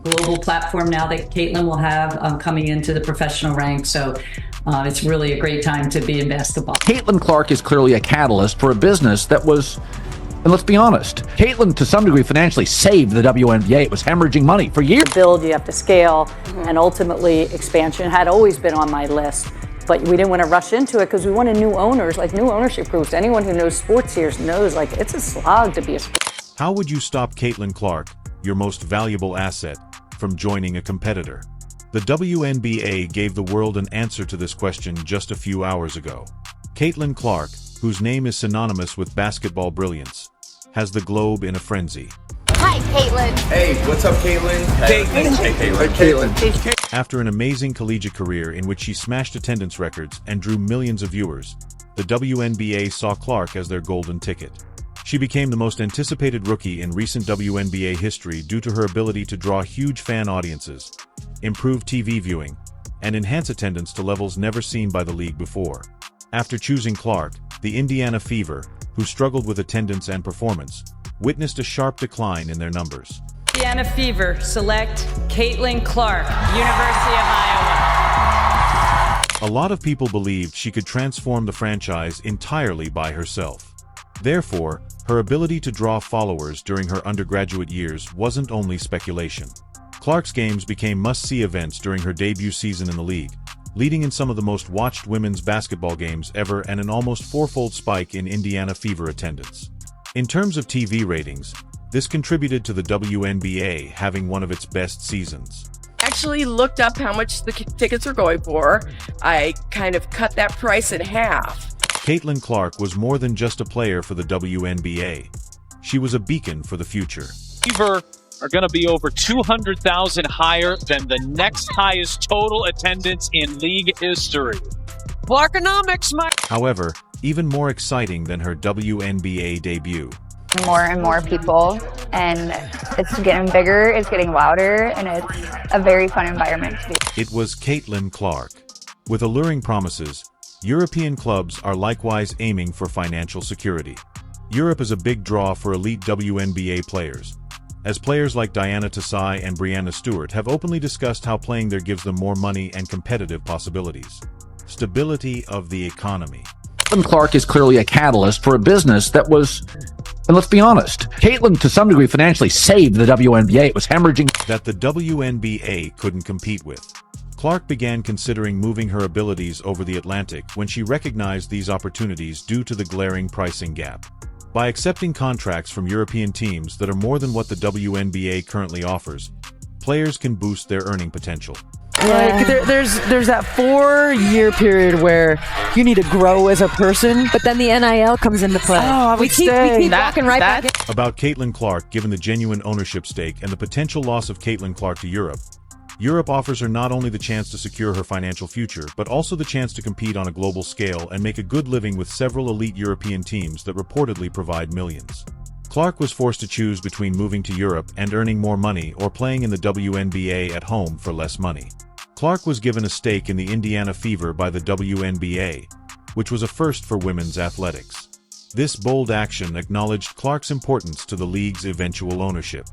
global platform now that Caitlin will have coming into the professional ranks. So it's really a great time to be in basketball. Caitlin Clark is clearly a catalyst for a business that was, and let's be honest, Caitlin to some degree financially saved the WNBA. It was hemorrhaging money for years. To build, you have to scale, and ultimately expansion had always been on my list. But we didn't want to rush into it because we wanted new owners, like new ownership groups. Anyone who knows sports here knows like it's a slog to be a sport. How would you stop Caitlin Clark, your most valuable asset, from joining a competitor? The WNBA gave the world an answer to this question just a few hours ago. Caitlin Clark, whose name is synonymous with basketball brilliance, has the globe in a frenzy. Hi, Caitlin. Hey, what's up, Caitlin? Hey, Caitlin. After an amazing collegiate career in which she smashed attendance records and drew millions of viewers, the WNBA saw Clark as their golden ticket. She became the most anticipated rookie in recent WNBA history due to her ability to draw huge fan audiences, improve TV viewing, and enhance attendance to levels never seen by the league before. After choosing Clark, the Indiana Fever, who struggled with attendance and performance, witnessed a sharp decline in their numbers. Indiana Fever select Caitlin Clark, University of Iowa. A lot of people believed she could transform the franchise entirely by herself. Therefore, her ability to draw followers during her undergraduate years wasn't only speculation. Clark's games became must-see events during her debut season in the league, leading in some of the most watched women's basketball games ever and an almost fourfold spike in Indiana Fever attendance. In terms of TV ratings, this contributed to the WNBA having one of its best seasons. Actually looked up how much the tickets were going for. I kind of cut that price in half. Caitlin Clark was more than just a player for the WNBA. She was a beacon for the future. Fever are going to be over 200,000 higher than the next highest total attendance in league history. Clarkonomics, However, even more exciting than her WNBA debut. More and more people, and it's getting bigger, it's getting louder, and it's a very fun environment to be. It was Caitlin Clark. With alluring promises, European clubs are likewise aiming for financial security. Europe is a big draw for elite WNBA players, as players like Diana Taurasi and Breanna Stewart have openly discussed how playing there gives them more money and competitive possibilities. Stability of the economy. Caitlin Clark is clearly a catalyst for a business that was, and let's be honest, Caitlin to some degree financially saved the WNBA. It was hemorrhaging that the WNBA couldn't compete with. Clark began considering moving her abilities over the Atlantic when she recognized these opportunities due to the glaring pricing gap. By accepting contracts from European teams that are more than what the WNBA currently offers, players can boost their earning potential. Like there's that 4-year period where you need to grow as a person, but then the NIL comes into play. Oh, we keep walking right back in. About Caitlin Clark, given the genuine ownership stake and the potential loss of Caitlin Clark to Europe offers her not only the chance to secure her financial future, but also the chance to compete on a global scale and make a good living with several elite European teams that reportedly provide millions. Clark was forced to choose between moving to Europe and earning more money or playing in the WNBA at home for less money. Clark was given a stake in the Indiana Fever by the WNBA, which was a first for women's athletics. This bold action acknowledged Clark's importance to the league's eventual ownership.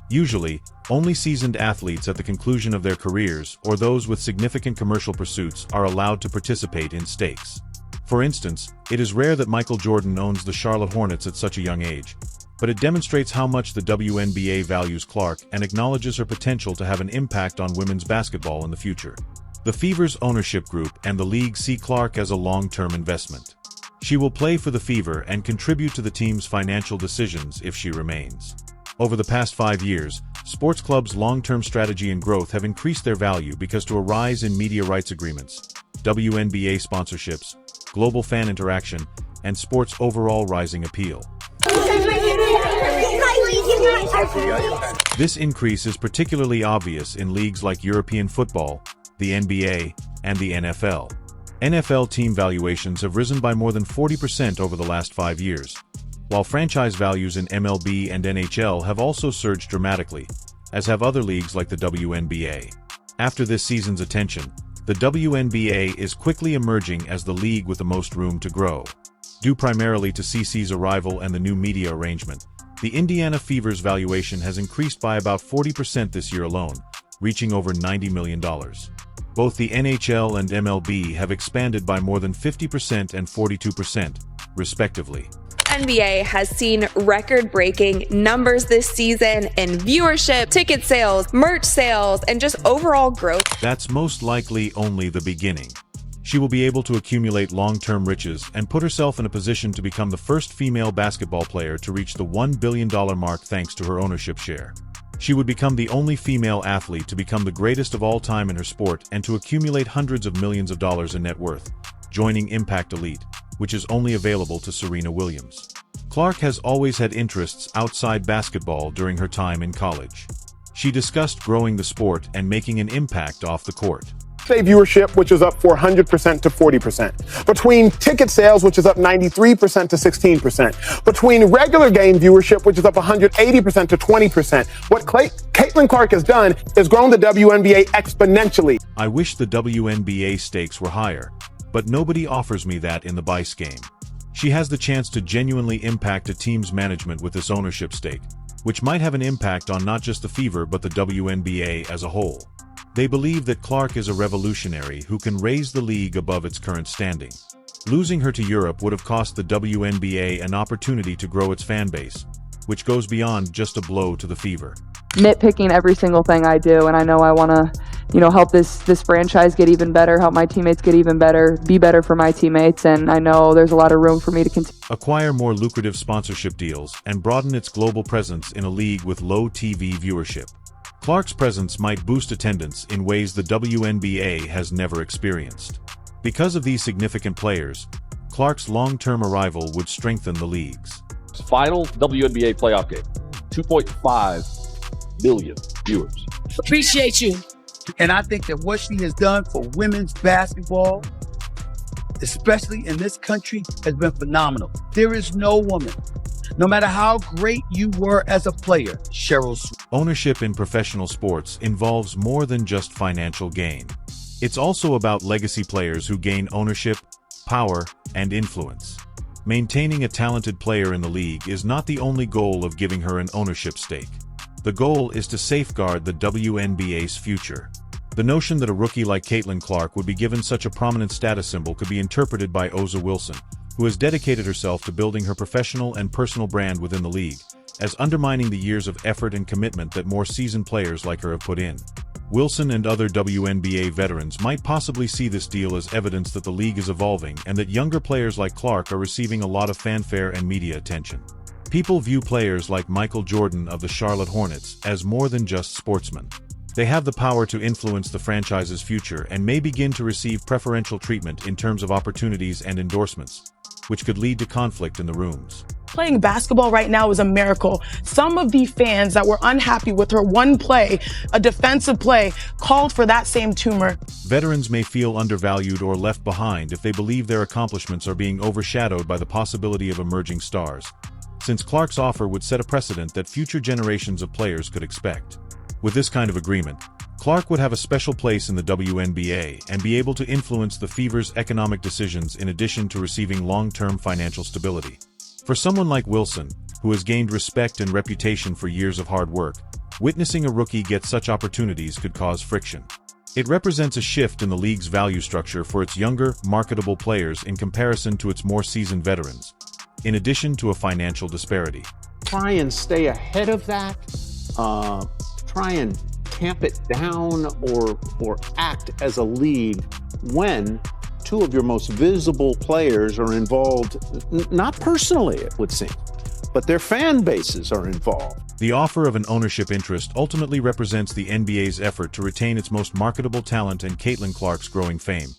Usually, only seasoned athletes at the conclusion of their careers or those with significant commercial pursuits are allowed to participate in stakes. For instance, it is rare that Michael Jordan owns the Charlotte Hornets at such a young age, but it demonstrates how much the WNBA values Clark and acknowledges her potential to have an impact on women's basketball in the future. The Fever's ownership group and the league see Clark as a long-term investment. She will play for the Fever and contribute to the team's financial decisions if she remains. Over the past 5 years, sports clubs' long-term strategy and growth have increased their value because to a rise in media rights agreements, WNBA sponsorships, global fan interaction, and sports' overall rising appeal. This increase is particularly obvious in leagues like European football, the NBA, and the NFL. NFL team valuations have risen by more than 40% over the last 5 years, while franchise values in MLB and NHL have also surged dramatically, as have other leagues like the WNBA. After this season's attention, the WNBA is quickly emerging as the league with the most room to grow. Due primarily to CC's arrival and the new media arrangement, The Indiana Fever's valuation has increased by about 40% this year alone, reaching over $90 million. Both the NHL and MLB have expanded by more than 50% and 42%, respectively. NBA has seen record-breaking numbers this season in viewership, ticket sales, merch sales, and just overall growth. That's most likely only the beginning. She will be able to accumulate long-term riches and put herself in a position to become the first female basketball player to reach the $1 billion mark thanks to her ownership share. She would become the only female athlete to become the greatest of all time in her sport and to accumulate hundreds of millions of dollars in net worth, joining Impact Elite, which is only available to Serena Williams. Clark has always had interests outside basketball during her time in college. She discussed growing the sport and making an impact off the court. Viewership, which is up 400% to 40%. Between ticket sales, which is up 93% to 16%. Between regular game viewership, which is up 180% to 20%. What Caitlin Clark has done is grown the WNBA exponentially. I wish the WNBA stakes were higher, but nobody offers me that in the Bice game. She has the chance to genuinely impact a team's management with this ownership stake, which might have an impact on not just the Fever but the WNBA as a whole. They believe that Clark is a revolutionary who can raise the league above its current standing. Losing her to Europe would have cost the WNBA an opportunity to grow its fan base, which goes beyond just a blow to the Fever. Nitpicking every single thing I do, and I know I want to, help this franchise get even better, help my teammates get even better, be better for my teammates, and I know there's a lot of room for me to continue. Acquire more lucrative sponsorship deals and broaden its global presence in a league with low TV viewership. Clark's presence might boost attendance in ways the WNBA has never experienced. Because of these significant players, Clark's long-term arrival would strengthen the leagues. Final WNBA playoff game, 2.5 million viewers. Appreciate you. And I think that what she has done for women's basketball, especially in this country, has been phenomenal. There is no woman, no matter how great you were as a player, Cheryl. Ownership in professional sports involves more than just financial gain. It's also about legacy players who gain ownership, power, and influence. Maintaining a talented player in the league is not the only goal of giving her an ownership stake. The goal is to safeguard the WNBA's future. The notion that a rookie like Caitlin Clark would be given such a prominent status symbol could be interpreted by Ozza Wilson, who has dedicated herself to building her professional and personal brand within the league, as undermining the years of effort and commitment that more seasoned players like her have put in. Wilson and other WNBA veterans might possibly see this deal as evidence that the league is evolving and that younger players like Clark are receiving a lot of fanfare and media attention. People view players like Michael Jordan of the Charlotte Hornets as more than just sportsmen. They have the power to influence the franchise's future and may begin to receive preferential treatment in terms of opportunities and endorsements, which could lead to conflict in the rooms. Playing basketball right now is a miracle. Some of the fans that were unhappy with her one play, a defensive play, called for that same tumor. Veterans may feel undervalued or left behind if they believe their accomplishments are being overshadowed by the possibility of emerging stars, since Clark's offer would set a precedent that future generations of players could expect. With this kind of agreement, Clark would have a special place in the WNBA and be able to influence the Fever's economic decisions in addition to receiving long-term financial stability. For someone like Wilson, who has gained respect and reputation for years of hard work, witnessing a rookie get such opportunities could cause friction. It represents a shift in the league's value structure for its younger, marketable players in comparison to its more seasoned veterans, in addition to a financial disparity. Try and stay ahead of that, try and tamp it down or act as a league when two of your most visible players are involved, not personally, it would seem, but their fan bases are involved. The offer of an ownership interest ultimately represents the NBA's effort to retain its most marketable talent and Caitlin Clark's growing fame.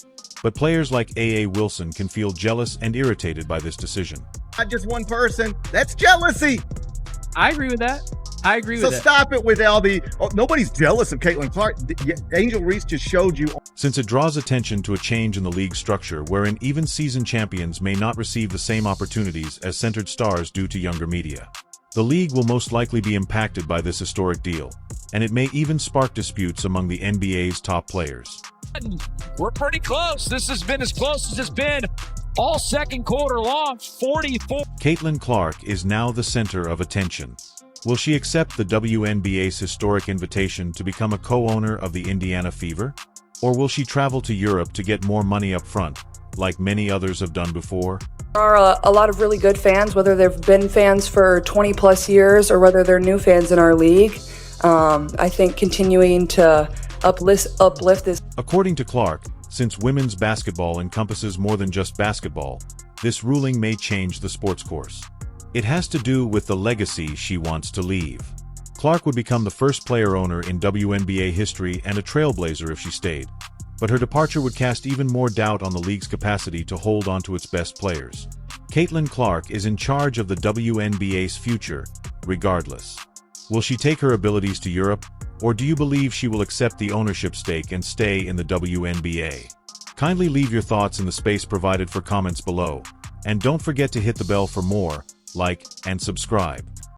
But players like A.A. Wilson can feel jealous and irritated by this decision. Not just one person, that's jealousy. I agree with that. I agree with that. So stop it with all the, nobody's jealous of Caitlin Clark. Angel Reese just showed you. Since it draws attention to a change in the league structure wherein even seasoned champions may not receive the same opportunities as centered stars due to younger media. The league will most likely be impacted by this historic deal, and it may even spark disputes among the NBA's top players. We're pretty close. This has been as close as it's been All second quarter long, 44. Caitlin Clark is now the center of attention. Will she accept the WNBA's historic invitation to become a co-owner of the Indiana Fever? Or will she travel to Europe to get more money up front, like many others have done before? There are a lot of really good fans, whether they've been fans for 20 plus years or whether they're new fans in our league. I think continuing to uplift this. According to Clark, since women's basketball encompasses more than just basketball, this ruling may change the sports course. It has to do with the legacy she wants to leave. Clark would become the first player owner in WNBA history and a trailblazer if she stayed. But her departure would cast even more doubt on the league's capacity to hold on to its best players. Caitlin Clark is in charge of the WNBA's future, regardless. Will she take her abilities to Europe, or do you believe she will accept the ownership stake and stay in the WNBA? Kindly leave your thoughts in the space provided for comments below, and don't forget to hit the bell for more, like, and subscribe.